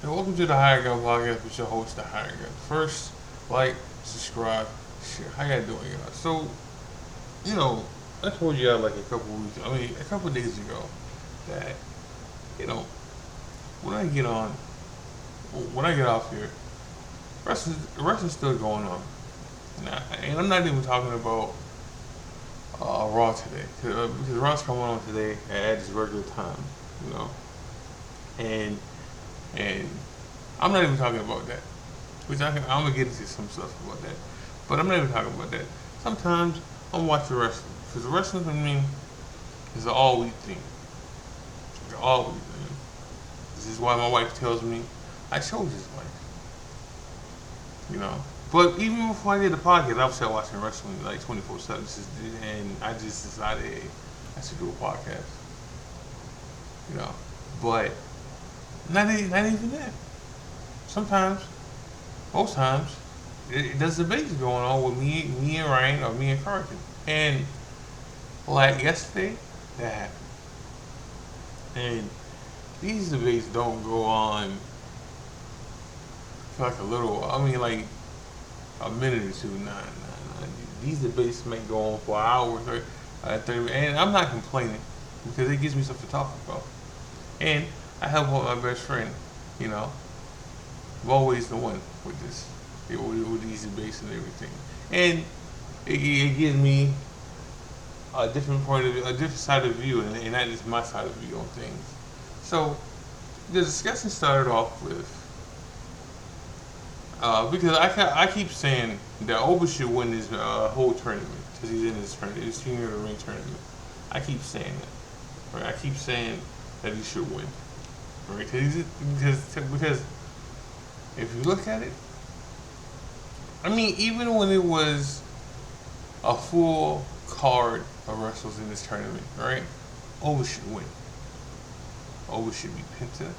And welcome to the Higher Gun Podcast with your host, the Higher Gun. First, like, subscribe, share. How y'all doing, y'all? So, you know, I told y'all like a couple days ago that, you know, when I get on, when I get off here, wrestling's still going on. And I'm not even talking about Raw today, because Raw's coming on today at its regular time, you know. And and I'm not even talking about that. I'm gonna get into some stuff about that, but I'm not even talking about that. Sometimes I'm watching wrestling because wrestling for me is an all week thing. It's an all week thing. This is why my wife tells me I chose this life. You know. But even before I did the podcast, I was still watching wrestling like 24/7, and I just decided I should do a podcast. You know, but not even that. Sometimes, most times, there's debates going on with me and Ryan, or me and Carson. And like yesterday, that happened. And these debates don't go on for like a little. I mean, like a minute or two. Nah. These debates may go on for hours or 30. And I'm not complaining because it gives me something to talk about. And I help out my best friend. You know, I'm always the one with this, with these debates and everything. And it gives me a different point of view, a different side of view, and not just my side of view on things. So the discussion started off with because I keep saying that Oba should win this whole tournament because he's in this tournament, this King of the Ring tournament. I keep saying that. Right? I keep saying that he should win. Right? Because if you look at it, I mean, even when it was a full card of wrestlers in this tournament, right? Oba should win. Oba should be Penta.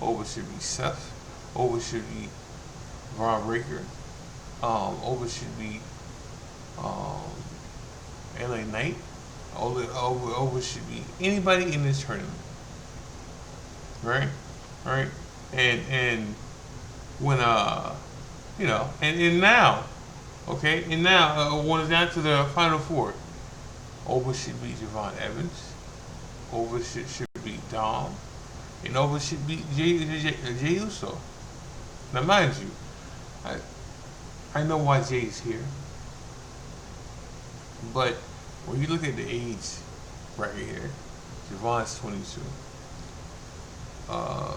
Oba should be Seth. Oba should be Braun Breaker. Oba should be um, LA Knight. Oba should be anybody in this tournament, right? Right? And when and now, okay, and now when it's down to the final four, Oba should be Javon Evans. Oba should be Dom, and Oba should be Jay Uso. Now, mind you, I know why Jay's here, but when you look at the age right here, Javon's 22, uh,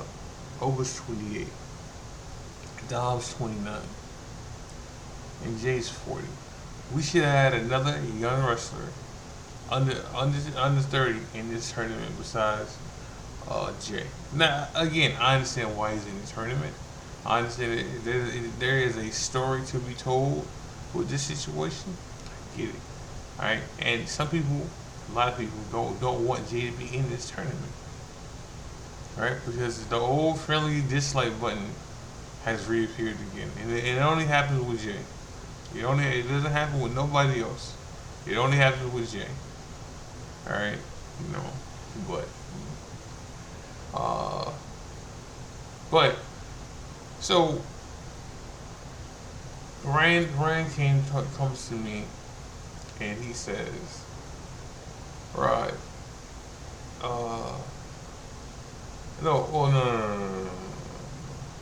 Oba's 28, Dom's 29, and Jay's 40. We should have had another young wrestler under 30 in this tournament besides Jay. Now, again, I understand why he's in the tournament. I understand that there is a story to be told with this situation. I get it. Alright? And a lot of people don't want Jay to be in this tournament. Right? Because the old friendly dislike button has reappeared again. And it only happens with Jay. It doesn't happen with nobody else. It only happens with Jay. Alright? You know. But uh but so Ryan comes to me and he says, right, no, oh no.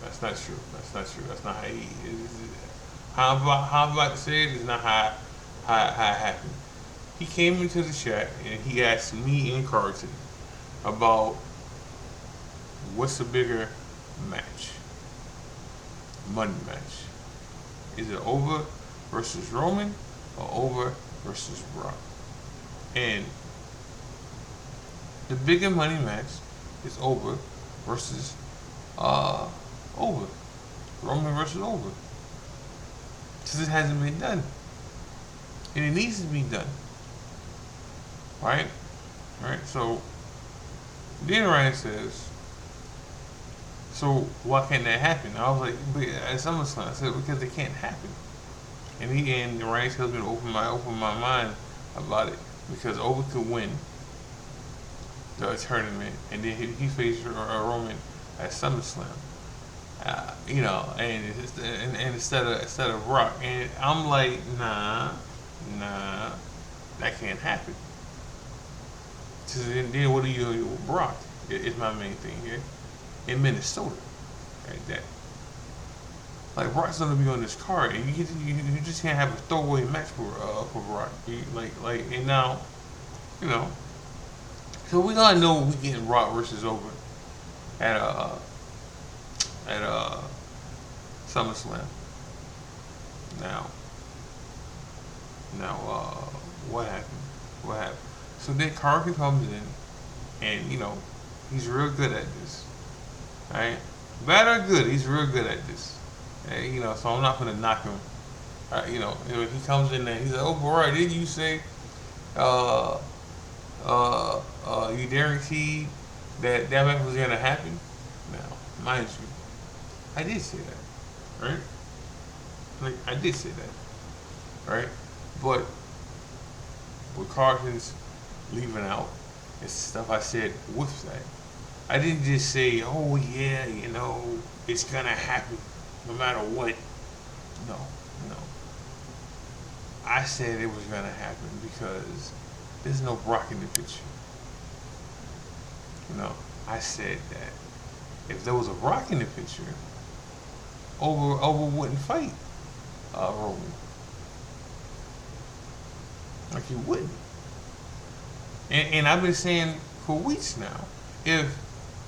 That's not true. That's not how he is. How I'm about to say it is not how it happened. He came into the chat and he asked me and Carlton about what's the bigger match, money match. Is it Over versus Roman or Over versus Brock? And the bigger money match is Over versus Over. Roman versus Over. Because it hasn't been done. And it needs to be done. Right? Right? So then Ryan says, so why can't that happen? I was like, but at SummerSlam, I said, because it can't happen. And Ryan tells me to open my mind about it. Because Over could win the tournament and then he faced Roman at SummerSlam. and instead of Brock, and I'm like, nah, that can't happen. So then what do you do with Brock? Is my main thing here in Minnesota, right? That like Brock's gonna be on this card, and you just can't have a throwaway match for Brock. And now you know, so we gotta know we getting Brock versus over at SummerSlam. Now, now, what happened? What happened? So then Carter comes in, and he's real good at this. Right? Bad or good, he's real good at this. And, so I'm not gonna knock him. He comes in there, he's like, "Oh, boy, didn't you say uh, you guaranteed that match was gonna happen?" Now, mind you, I did say that, right? Like I did say that, right? But with Carton's leaving out, it's stuff I said with that. I didn't just say, "Oh yeah, it's gonna happen, no matter what." No, no. I said it was gonna happen because there's no Brock in the picture. I said that if there was a Brock in the picture, over wouldn't fight Roman. Like he wouldn't. And I've been saying for weeks now, if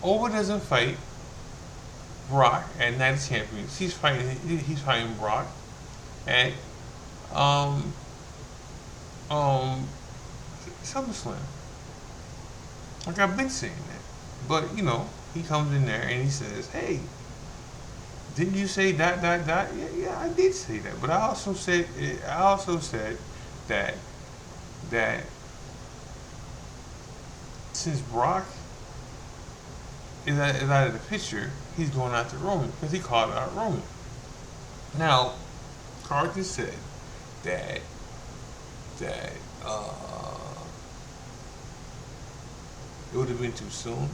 Over doesn't fight Brock at Night of Champions, he's fighting Brock at um um SummerSlam. Like I've been saying that. But he comes in there and he says, "Hey, didn't you say dot dot dot?" Yeah, yeah, I did say that. But I also said that that since Brock is out of the picture, he's going after Roman because he called out Roman. Now, Carter said that that it would have been too soon.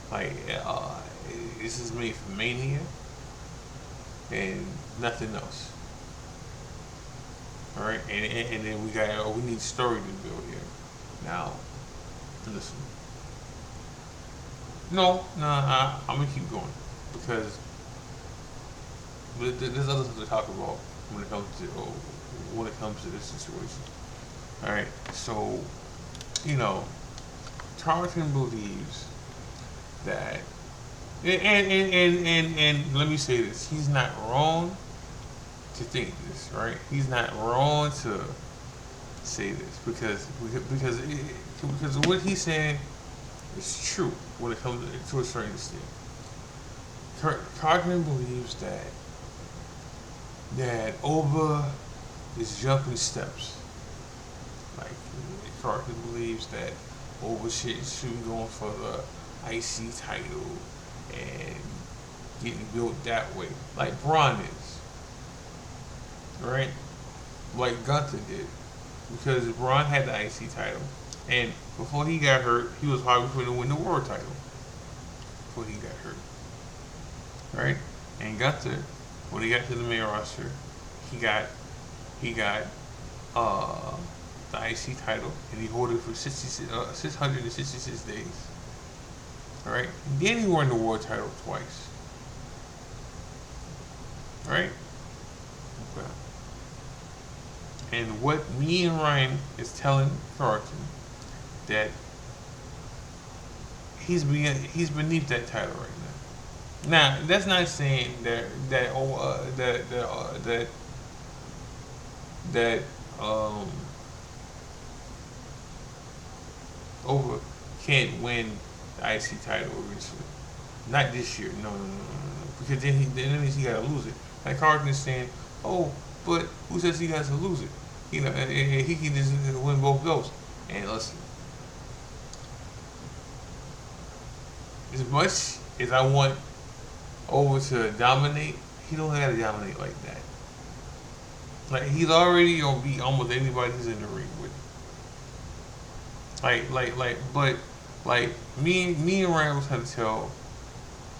Like this is made for Mania and nothing else. All right, and then we need story to build here. Now, listen. No, I'm gonna keep going because there's other stuff to talk about when it comes to this situation. All right, so Tarleton believes that, and let me say this: he's not wrong to think this, right? He's not wrong to say this because what he's saying is true when it comes to a certain extent. Cartman believes that Oba is jumping steps. Like Cartman believes that Oba should be going for the IC title and getting built that way, like Braun is, right? Like Gunther did, because Braun had the IC title, and before he got hurt, he was probably going to win the world title. Before he got hurt, right? And Gunther, when he got to the main roster, he got the IC title, and he held it for 666 days. All right. Then he won the world title twice. Right. Okay. And what me and Ryan is telling Carlton that he's beneath that title right now. Now that's not saying that Over can't win the IC title eventually. Not this year. No, no, no, no, no. Because then that means he gotta lose it. Like Carlton is saying, "Oh, but who says he has to lose it? And he can just win both those." And listen, as much as I want Over to dominate, he don't gotta dominate like that. Like he's already gonna beat almost anybody he's in the ring with. But me and Ryan was trying to tell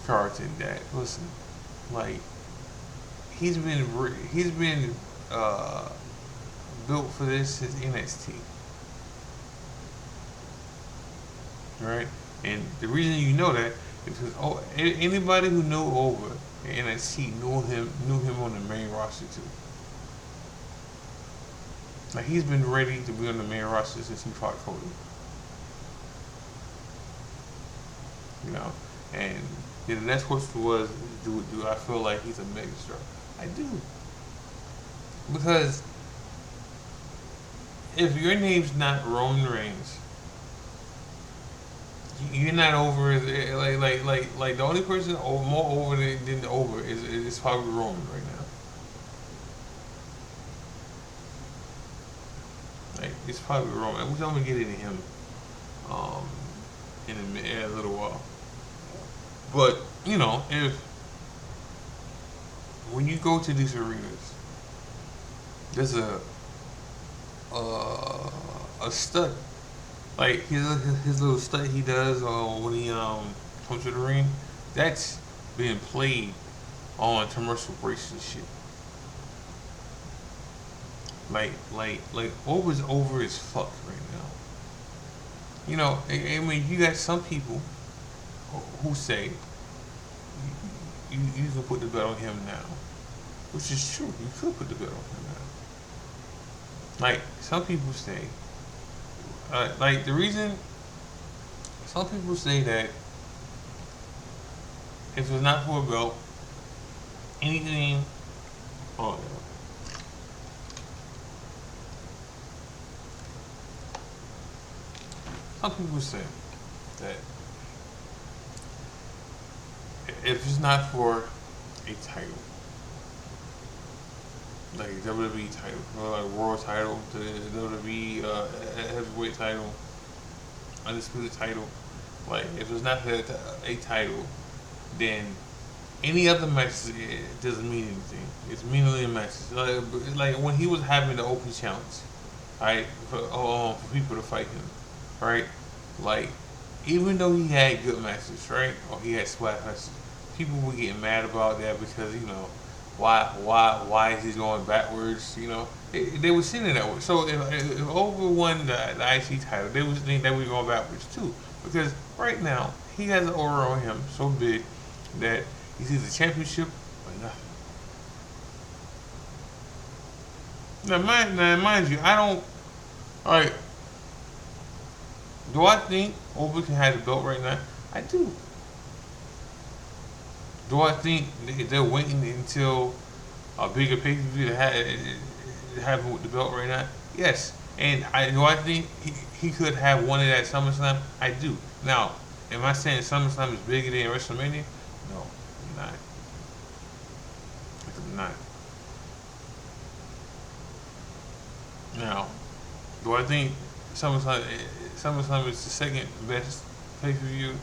Carlton that listen, like he's been uh, built for this since NXT, right? And the reason you know that is because anybody who knew over at NXT knew him on the main roster too. Like he's been ready to be on the main roster since he fought Cody, you know. And the next question was, do I feel like he's a megastar? I do, because if your name's not Roman Reigns, you're not over. Like the only person more over than over is probably Roman right now. Like it's probably Roman, which I'm gonna get into him um, in a little while. But you know, if when you go to these arenas, there's uh, a stunt like his little stunt he does when he comes to the ring. That's being played on commercial breaks and shit. Like over as fuck right now. You know, I mean, you got some people who say you can put the bet on him now, which is true. You could put the bet on him now. Like some people say, like the reason some people say that if it's not for a belt, anything. Oh, some people say that if it's not for a title, like a WWE title, or like world title, the WWE heavyweight title, undisputed title, like if it's not for a title, then any other match doesn't mean anything. It's meaningless matches. Like when he was having the open challenge, right, for people to fight him, right? Like even though he had good matches, right, or he had splash matches, people were getting mad about that because why is he going backwards? You know, they were seeing it that way. So if Over won the IC title, they was think that we going backwards too, because right now he has an aura on him so big that he's either championship or nothing. Now mind you, I don't. All right, do I think Over can have the belt right now? I do. Do I think they're waiting until a bigger pay per view to have him with the belt right now? Yes. And do I think he could have won it at SummerSlam? I do. Now, am I saying SummerSlam is bigger than WrestleMania? No, I'm not. I'm not. Now, do I think SummerSlam SummerSlam is the second best pay per view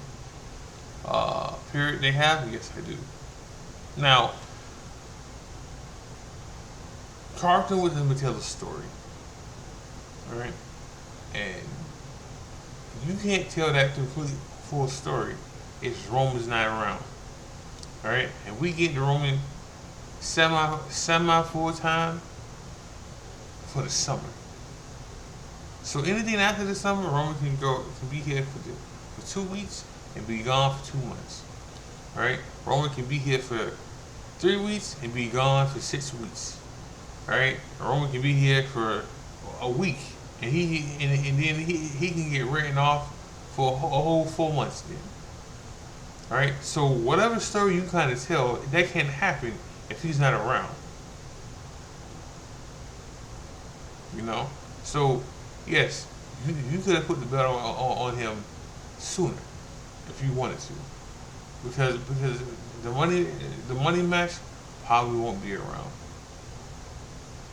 period they have? Yes, I do. Now, Carlton was able to tell a story, all right, and you can't tell that complete full story if Roman's not around, all right. And we get the Roman semi full time for the summer. So anything after the summer, Roman can be here for 2 weeks and be gone for 2 months. All right, Roman can be here for 3 weeks and be gone for 6 weeks. All right, Roman can be here for a week and then he can get written off for a whole 4 months then. All right, so whatever story you kind of tell, that can happen if he's not around. You know, so yes, you could have put the belt on him sooner if you wanted to, because the money match probably won't be around,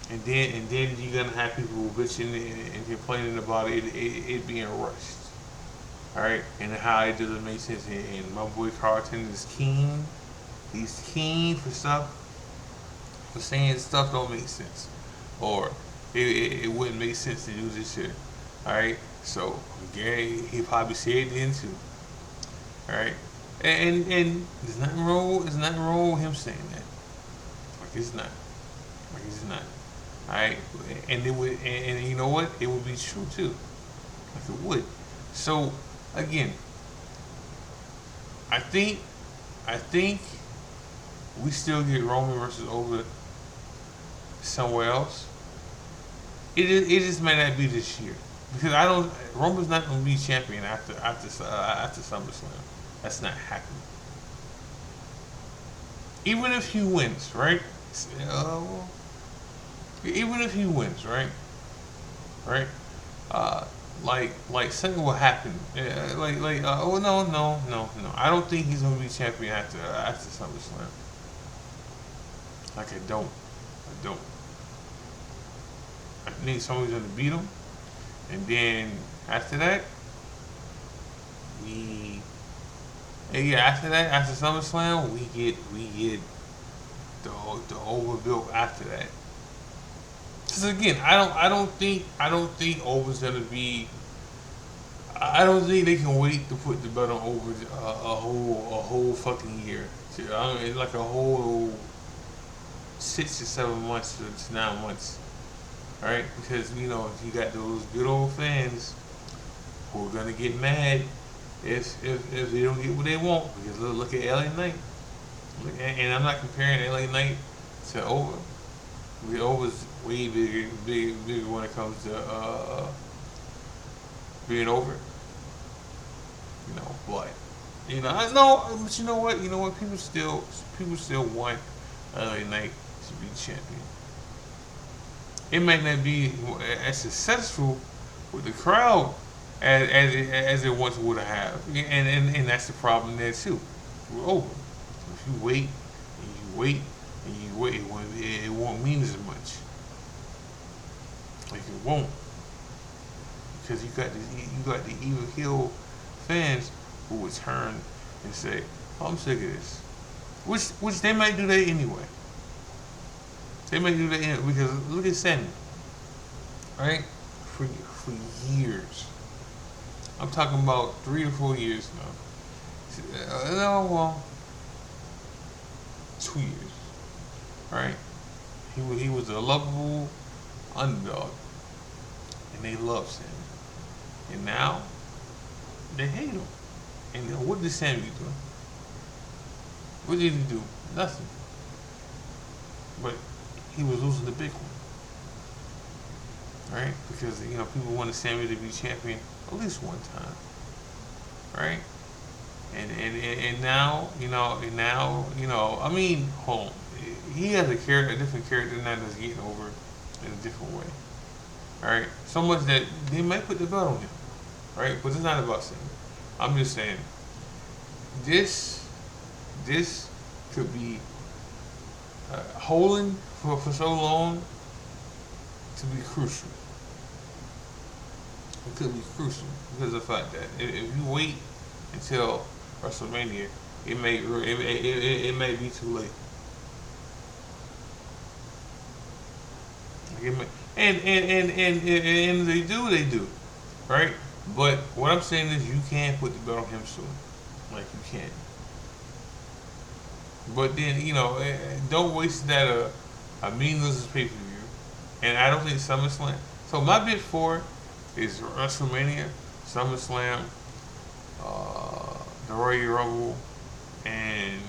and then you're gonna have people bitching and complaining about it being rushed. All right, and how it doesn't make sense. And my boy Carlton is keen. He's keen for stuff, for saying stuff don't make sense, or it wouldn't make sense to do this shit. All right, so Gary he probably said it then too. All right, And there's nothing wrong with him saying that. Like it's not. Like it's not. Alright? And it would and you know what? It would be true too. Like it would. So again, I think I think we still get Roman versus over somewhere else. It just may not be this year because I don't. Roman's not going to be champion after SummerSlam. That's not happening. Even if he wins, right? Uh, Even if he wins, right? Right? Uh, like something will happen. Oh no. I don't think he's gonna be champion after SummerSlam. Like I don't. I think somebody's gonna beat him, and then after that, we yeah after SummerSlam we get the overbuilt after that. Because again, I don't think Over's gonna be. I don't think they can wait to put the belt on Over a whole fucking year. I mean, it's like a whole 6 to 7 months to 9 months, right? Because you got those good old fans who are gonna get mad if they don't get what they want. Because look at LA Knight, and I'm not comparing LA Knight to Over. Over's way bigger when it comes to being over. But I know, but you know what, people still want LA Knight to be champion. It may not be as successful with the crowd as it once would have, and that's the problem there too. We're over. So if you wait and you wait and you wait, it won't mean as much. Like it won't, because you got the evil heel fans who would turn and say, "Oh, I'm sick of this," which they might do that anyway. They might do that anyway because look at Sammy, right? For years, I'm talking about 3 to 4 years now. No, well, 2 years, right? He was a lovable underdog, and they love Sammy. And now they hate him. And what did Sammy do? What did he do? Nothing. But he was losing the big one, right? Because people wanted Sammy to be champion at least one time, right? And now I mean, hold on. He has a different character now that's getting over in a different way. Alright? So much that they might put the belt on him. Right? But it's not about saying. I'm just saying this this could be holding for so long to be crucial. It could be crucial because of the fact that if you wait until WrestleMania, it may be too late. Like and they do, right? But what I'm saying is you can't put the belt on him soon, like you can't. But then don't waste that a meaningless pay per view, and I don't think SummerSlam. So my big four is WrestleMania, SummerSlam, the Royal Rumble, and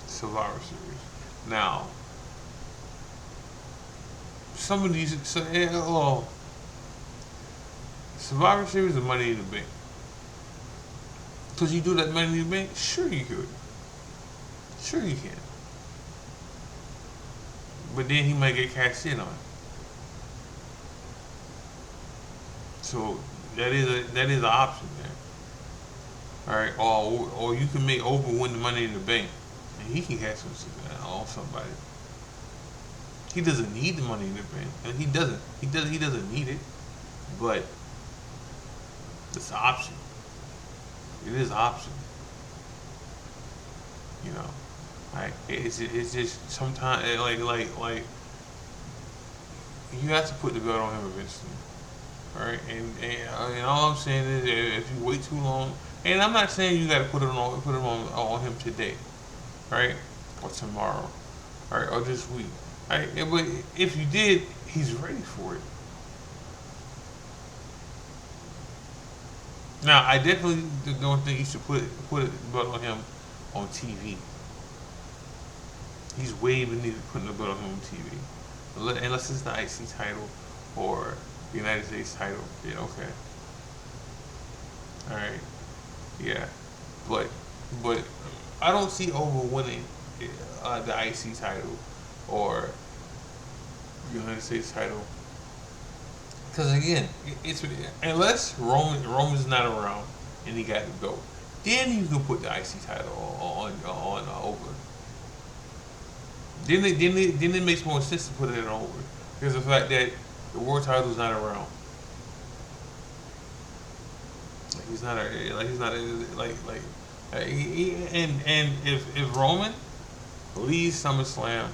Survivor Series. Now, some of these, Survivor Series and Money in the Bank. Could you do that Money in the Bank? Sure you could. Sure you can. But then he might get cashed in on it. So that is an option there. All right, or you can make Oprah win the Money in the Bank, and he can cash on somebody. He doesn't need the Money in the Bank, and he doesn't. He doesn't need it, but it's an option. It is an option. You know, like it's just sometimes like you have to put the belt on him eventually. All right, and all I'm saying is if you wait too long, And I'm not saying you got to put it on him today, right, or tomorrow, right, or this week, right. But if you did, he's ready for it. Now, I definitely don't think you should put a belt on him on TV. He's way beneath putting a belt on him on TV, unless it's the IC title or the United States title. Yeah, okay, all right, yeah, but but I don't see over winning the IC title or the United States title because again, it's unless Roman's not around and he got the belt, then you can put the IC title on over. Then it makes more sense to put it on over because of the fact that the world title's not around. He's not a, and if Roman leads SummerSlam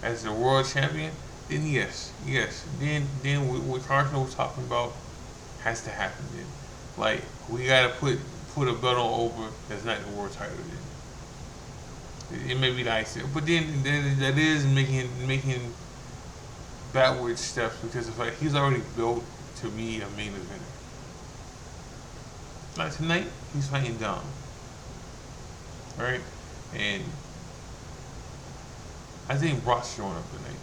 as the world champion, then then what Carson was talking about has to happen. Then, like we gotta put a belt on over that's not the world title. Then it may be the IC, but then that is making backward steps because of like he's already built to be a main eventer. Like tonight, he's fighting Dom, right? And I think Brock's showing up tonight.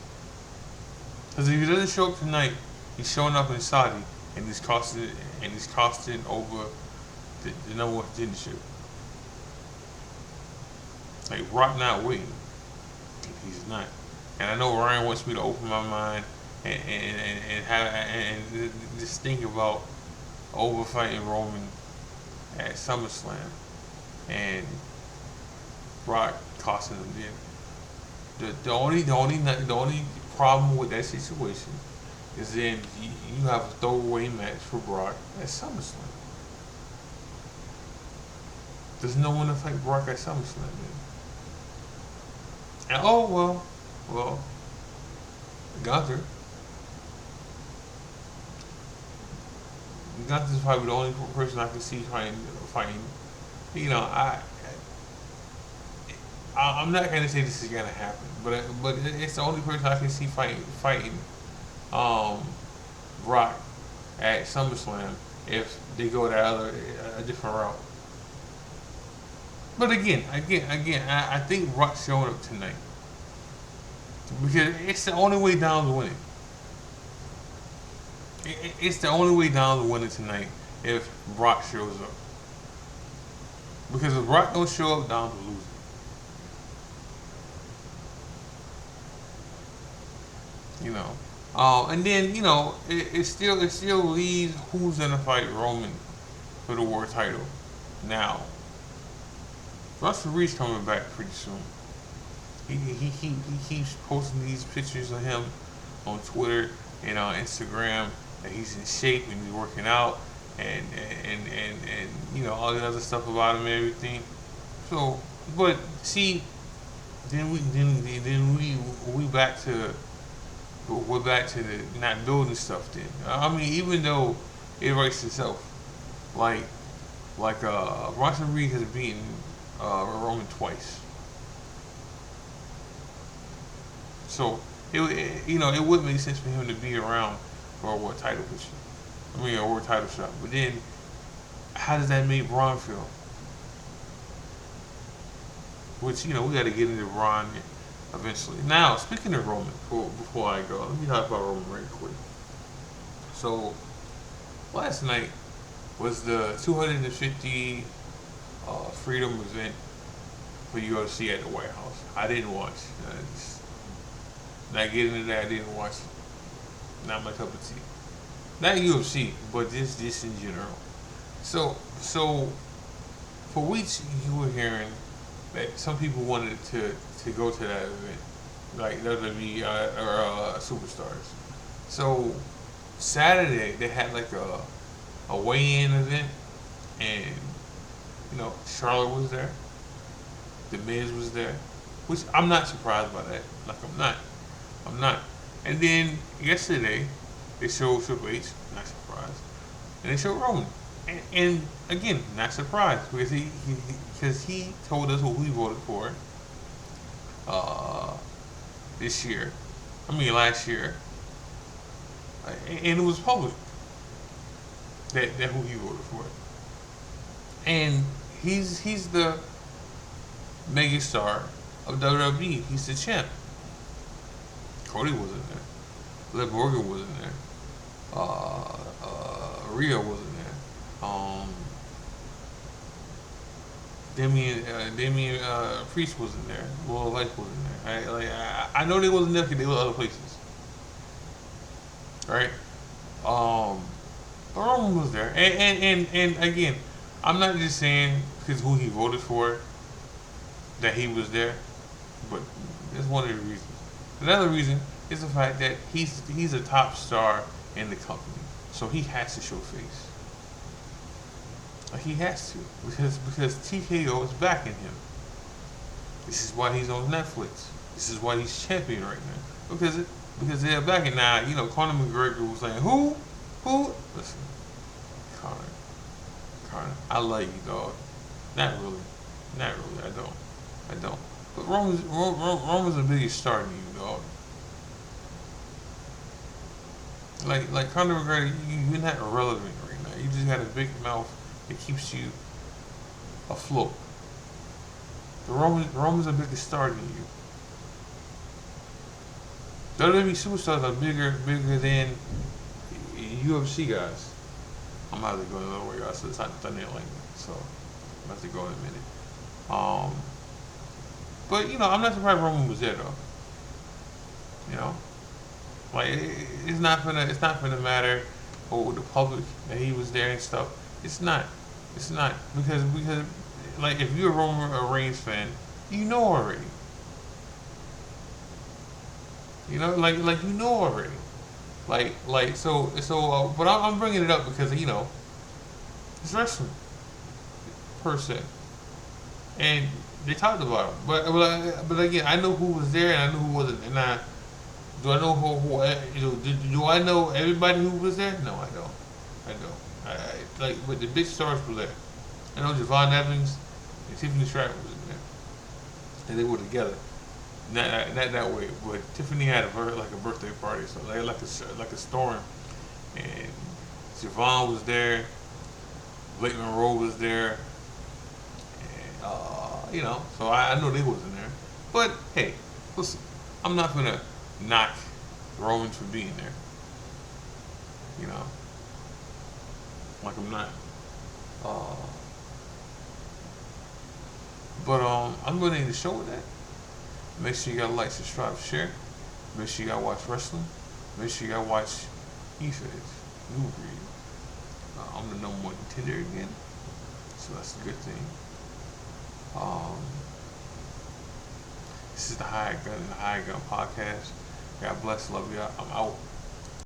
Because if he doesn't show up tonight, he's showing up in Saudi, and he's costing over the number one contendership. Like Brock not waiting, he's not. And I know Ryan wants me to open my mind and just think about over fighting Roman at SummerSlam and Brock costing him then. The only problem with that situation is then you have a throwaway match for Brock at SummerSlam. There's no one to fight Brock at SummerSlam then. And well, Gunther. Gunther's probably the only person I can see fighting. You know, I'm not gonna say this is gonna happen, but it's the only person I can see fighting um, Brock at SummerSlam if they go a different route. But again, I think Brock's showing up tonight because it's the only way down to winning. It's the only way down to winning tonight if Brock shows up. Because if Brock don't show up, down to losing. You know. And then it still leaves who's gonna fight Roman for the world title. Now, Russell Reed's coming back pretty soon. He keeps posting these pictures of him on Twitter and on Instagram that he's in shape and he's working out and all the other stuff about him and everything. So, but see, then we're back to the not building stuff. Then I mean, even though it writes itself, like Russell Reed has beaten Roman twice. So it would make sense for him to be around for a world title position. I mean a world title shot. But then how does that make Braun feel? Which we got to get into Braun eventually. Now speaking of Roman, before I go, let me talk about Roman right quick. So last night was the 250 Freedom event for UFC at the White House. I didn't watch. Not getting into that, I didn't watch it. Not my cup of tea. Not UFC, but this in general. So for weeks you were hearing that some people wanted to go to that event, like WWE or superstars. So Saturday they had like a weigh-in event, and Charlotte was there, The Miz was there, which I'm not surprised by that. Like I'm not. And then yesterday they showed Triple H, not surprised, and they showed Roman. And again, not surprised because because he told us what we voted for uh, this year. I mean, last year, and it was public that who he voted for. And he's the megastar of WWE. He's the champ. Cody wasn't there. Liv Morgan wasn't there. Rhea wasn't there. Damian Priest wasn't there. Well, Life wasn't there. I know they wasn't there because they were other places, right? Um, but Roman was there, and again, I'm not just saying because who he voted for that he was there, but that's one of the reasons. Another reason is the fact that he's a top star in the company, so he has to show face. Like he has to because TKO is backing him. This is why he's on Netflix. This is why he's champion right now because they're backing now. You know, Conor McGregor was saying who? Listen, Conor, I love you, dog. Not really, not really. I don't. But Roman's the biggest star than you, dog. Like Conor McGregor, you're not irrelevant right now. You just got a big mouth that keeps you afloat. The Roman's a bigger star than you. WWE superstars are bigger than UFC guys. I'm about to go another way, guys. So it's not thumbnail like that. So I'm about to go in a minute. Um, but you know, I'm not surprised Roman was there though. You know, like it's not gonna matter with the public that he was there and stuff. It's not. It's not because like if you're a Roman Reigns fan, you know already. You know, like you know already. But I'm bringing it up because you know it's wrestling per se, and they talked about it. But again, I know who was there and I know who wasn't. And do I know do I know everybody who was there? No, I don't. I don't. But the big stars were there. I know Javon Evans and Tiffany Stratton was in there, and they were together. Not that way, but Tiffany had like a birthday party, so like a storm, and Javon was there, Blake Monroe was there, and you know, so I know they wasn't there. But hey, listen, I'm not gonna knock Roman for being there. You know, like I'm not. Uh, but I'm gonna end the show with that. Make sure you gotta like, subscribe, share. Make sure you gotta watch wrestling. Make sure you gotta watch E-Feds, New Breed. I'm the number one contender again, so that's a good thing. Um, this is the Hired Gun and the Hired Gun podcast. God bless, love you. I'm out.